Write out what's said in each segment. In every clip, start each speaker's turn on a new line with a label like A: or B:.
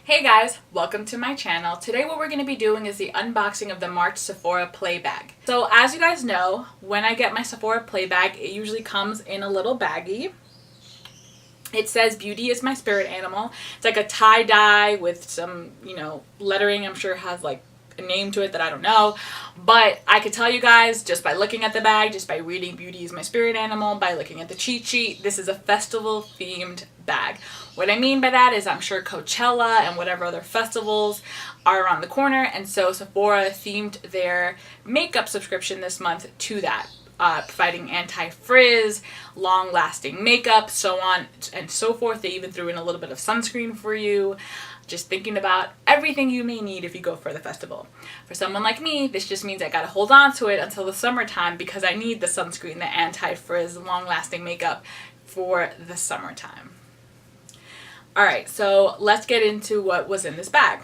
A: Hey guys, welcome to my channel. Today what we're going to be doing is the unboxing of the March Sephora Play Bag. So as you guys know, when I get my Sephora Play Bag, it usually comes in a little baggie. It says beauty is my spirit animal. It's like a tie-dye with some, lettering. I'm sure it has like a name to it that I don't know. But I could tell you guys just by looking at the bag, just by reading beauty is my spirit animal, by looking at the cheat sheet, this is a festival themed bag. What I mean by that is I'm sure Coachella and whatever other festivals are around the corner, and so Sephora themed their makeup subscription this month to that. Providing anti-frizz, long-lasting makeup, so on and so forth. They even threw in a little bit of sunscreen for you. Just thinking about everything you may need if you go for the festival. For someone like me, this just means I gotta hold on to it until the summertime because I need the sunscreen, the anti-frizz, long-lasting makeup for the summertime. Alright, so let's get into what was in this bag.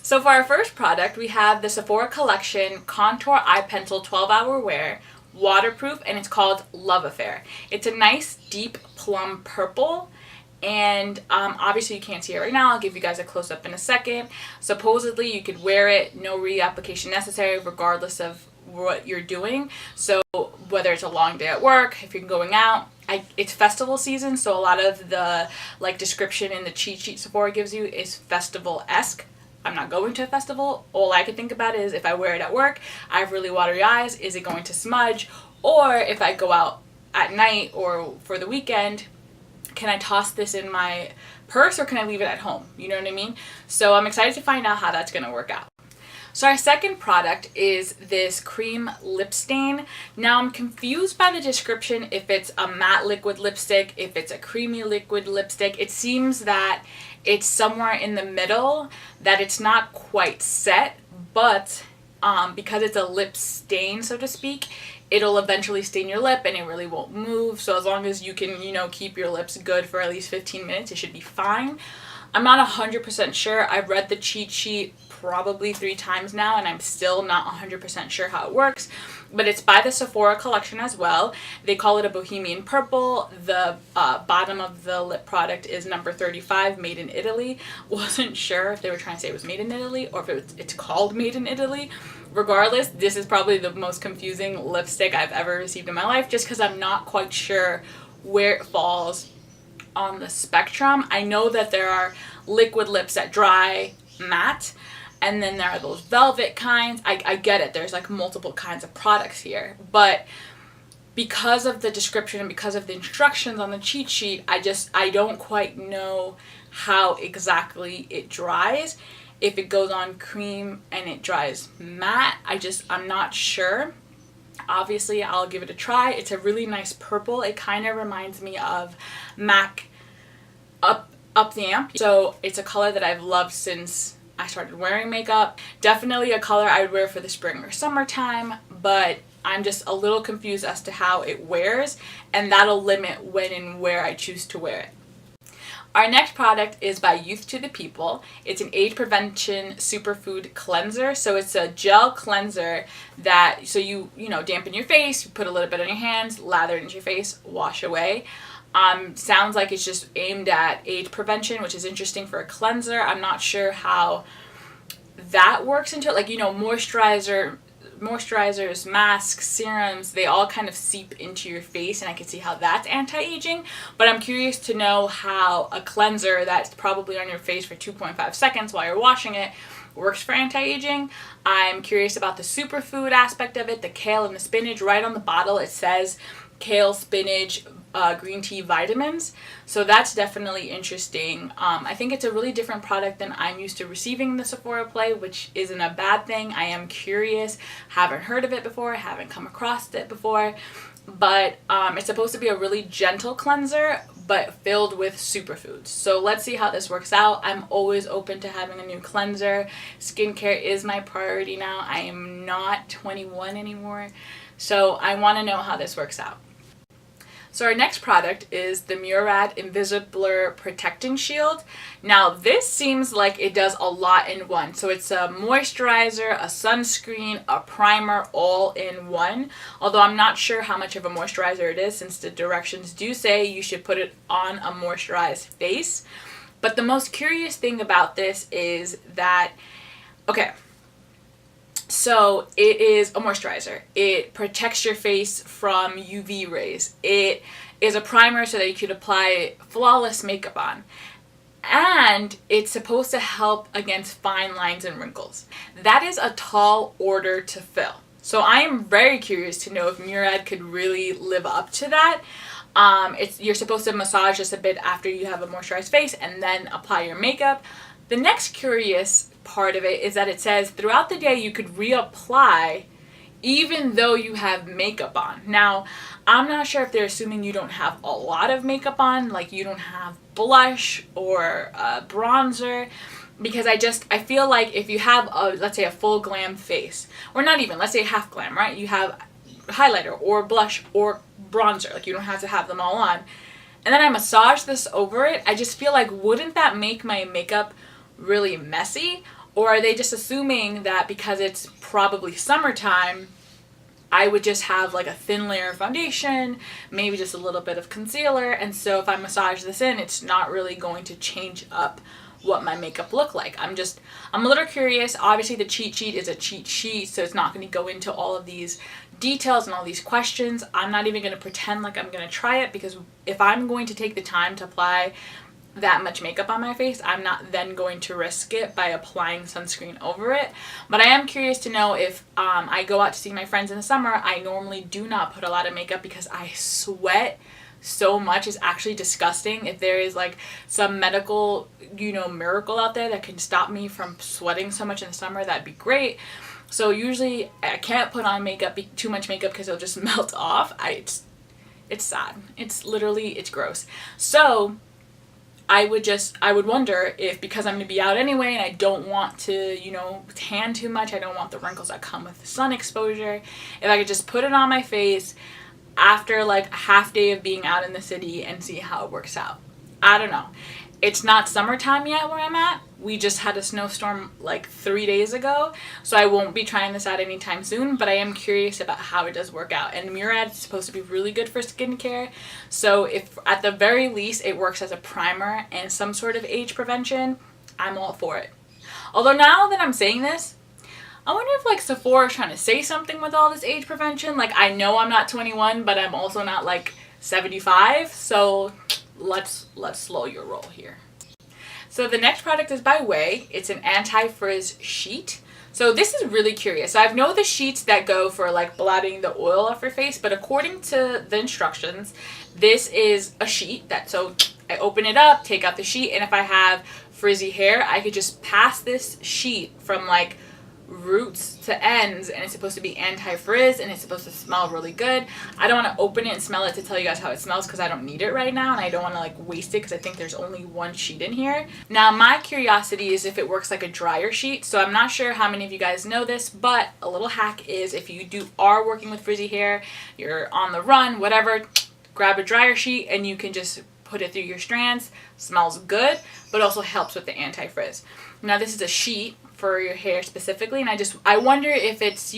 A: So for our first product, we have the Sephora Collection Contour Eye Pencil 12-Hour Wear, waterproof, and it's called Love Affair. It's a nice deep plum purple, and obviously you can't see it right now. I'll give you guys a close-up in a second. Supposedly you could wear it, no reapplication necessary, regardless of what you're doing. So whether it's a long day at work, if you're going out, it's festival season, so a lot of the description in the cheat sheet Sephora gives you is festival-esque. I'm not going to a festival. All I can think about is if I wear it at work, I have really watery eyes, is it going to smudge? Or if I go out at night or for the weekend, can I toss this in my purse or can I leave it at home? You know what I mean? So I'm excited to find out how that's going to work out. So our second product is this cream lip stain. Now I'm confused by the description if it's a matte liquid lipstick, if it's a creamy liquid lipstick. It seems that it's somewhere in the middle, that it's not quite set, but because it's a lip stain, so to speak, it'll eventually stain your lip and it really won't move. So as long as you can, keep your lips good for at least 15 minutes, it should be fine. I'm not 100% sure. I've read the cheat sheet probably 3 times now and I'm still not 100% sure how it works, but it's by the Sephora Collection as well. They call it a Bohemian purple. The bottom of the lip product is number 35, made in Italy. Wasn't sure if they were trying to say it was made in Italy or if it's called made in Italy. Regardless, this is probably the most confusing lipstick I've ever received in my life, just because I'm not quite sure where it falls on the spectrum. I know that there are liquid lips that dry matte, and then there are those velvet kinds. I get it. There's like multiple kinds of products here, but because of the description and because of the instructions on the cheat sheet, I don't quite know how exactly it dries. If it goes on cream and it dries matte, I'm not sure. Obviously, I'll give it a try. It's a really nice purple. It kind of reminds me of MAC Up the Amp. So it's a color that I've loved since I started wearing makeup. Definitely a color I would wear for the spring or summertime, but I'm just a little confused as to how it wears, and that'll limit when and where I choose to wear it. Our next product is by Youth to the People. It's an age prevention superfood cleanser. So it's a gel cleanser that, so you dampen your face, you put a little bit on your hands, lather it into your face, wash away. Sounds like it's just aimed at age prevention, which is interesting for a cleanser. I'm not sure how that works into it. Moisturizers, masks, serums, they all kind of seep into your face, and I can see how that's anti-aging, but I'm curious to know how a cleanser that's probably on your face for 2.5 seconds while you're washing it works for anti-aging. I'm curious about the superfood aspect of it, the kale and the spinach. Right on the bottle it says kale, spinach, green tea, vitamins. So that's definitely interesting. I think it's a really different product than I'm used to receiving in the Sephora Play, which isn't a bad thing. I am curious, haven't heard of it before, haven't come across it before, but it's supposed to be a really gentle cleanser, but filled with superfoods. So let's see how this works out. I'm always open to having a new cleanser. Skincare is my priority now. I am not 21 anymore, so I want to know how this works out. So our next product is the Murad Invisiblur Protecting Shield. Now this seems like it does a lot in one. So it's a moisturizer, a sunscreen, a primer, all in one. Although I'm not sure how much of a moisturizer it is, since the directions do say you should put it on a moisturized face. But the most curious thing about this is that, okay, so it is a moisturizer. It protects your face from UV rays. It is a primer so that you could apply flawless makeup on. And it's supposed to help against fine lines and wrinkles. That is a tall order to fill. So I am very curious to know if Murad could really live up to that. You're supposed to massage just a bit after you have a moisturized face and then apply your makeup. The next curious part of it is that it says throughout the day you could reapply even though you have makeup on. Now, I'm not sure if they're assuming you don't have a lot of makeup on, like you don't have blush or bronzer, because I feel like if you have let's say a full glam face, or not even, let's say half glam, right? You have highlighter or blush or bronzer, like you don't have to have them all on, and then I massage this over it, I just feel like, wouldn't that make my makeup really messy? Or are they just assuming that because it's probably summertime, I would just have like a thin layer of foundation, maybe just a little bit of concealer, and so if I massage this in, it's not really going to change up what my makeup look like. I'm a little curious. Obviously the cheat sheet is a cheat sheet, so it's not going to go into all of these details and all these questions. I'm not even going to pretend like I'm going to try it, because if I'm going to take the time to apply that much makeup on my face, I'm not then going to risk it by applying sunscreen over it. But I am curious to know if I go out to see my friends in the summer, I normally do not put a lot of makeup because I sweat so much. It's actually disgusting. If there is like some medical, miracle out there that can stop me from sweating so much in the summer, that'd be great. So usually I can't put on too much makeup because it'll just melt off. It's sad. It's gross. So I would wonder if, because I'm going to be out anyway and I don't want to, tan too much, I don't want the wrinkles that come with sun exposure, if I could just put it on my face after like a half day of being out in the city and see how it works out. I don't know. It's not summertime yet where I'm at. We just had a snowstorm like 3 days ago, so I won't be trying this out anytime soon, but I am curious about how it does work out. And Murad is supposed to be really good for skincare, so if at the very least it works as a primer and some sort of age prevention, I'm all for it. Although now that I'm saying this, I wonder if like Sephora is trying to say something with all this age prevention. Like, I know I'm not 21, but I'm also not like 75, so let's slow your roll here. So the next product is by Ouai. It's an anti-frizz sheet. So this is really curious. So I know the sheets that go for like blotting the oil off your face, but according to the instructions, this is a sheet so I open it up, take out the sheet, and if I have frizzy hair, I could just pass this sheet from like roots to ends, and it's supposed to be anti-frizz and it's supposed to smell really good. I don't want to open it and smell it to tell you guys how it smells because I don't need it right now, and I don't want to like waste it because I think there's only one sheet in here. Now my curiosity is if it works like a dryer sheet. So I'm not sure how many of you guys know this, but a little hack is, if you are working with frizzy hair, you're on the run, whatever, grab a dryer sheet and you can just put it through your strands. Smells good, but also helps with the anti-frizz. Now this is a sheet for your hair specifically, and I wonder if it's,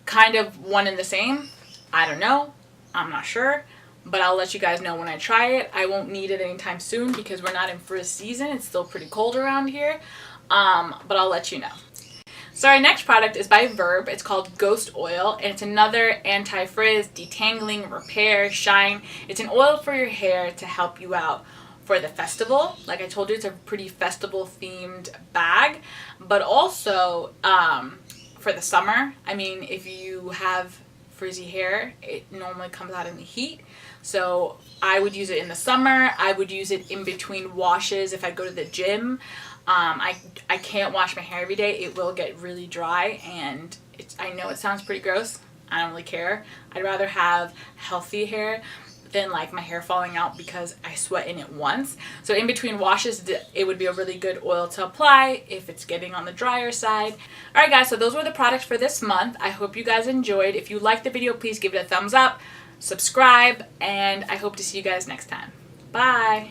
A: kind of one and the same. I don't know. I'm not sure, but I'll let you guys know when I try it. I won't need it anytime soon because we're not in frizz season. It's still pretty cold around here, but I'll let you know. So our next product is by Verb. It's called Ghost Oil, and it's another anti-frizz, detangling, repair, shine. It's an oil for your hair to help you out for the festival. Like I told you, it's a pretty festival themed bag, but also for the summer. I mean, if you have frizzy hair, it normally comes out in the heat, so I would use it in the summer. I would use it in between washes if I go to the gym. I can't wash my hair every day. It will get really dry, and I know it sounds pretty gross. I don't really care. I'd rather have healthy hair than like my hair falling out because I sweat in it once. So in between washes, it would be a really good oil to apply if it's getting on the drier side. Alright guys, so those were the products for this month. I hope you guys enjoyed. If you liked the video, please give it a thumbs up, subscribe, and I hope to see you guys next time. Bye!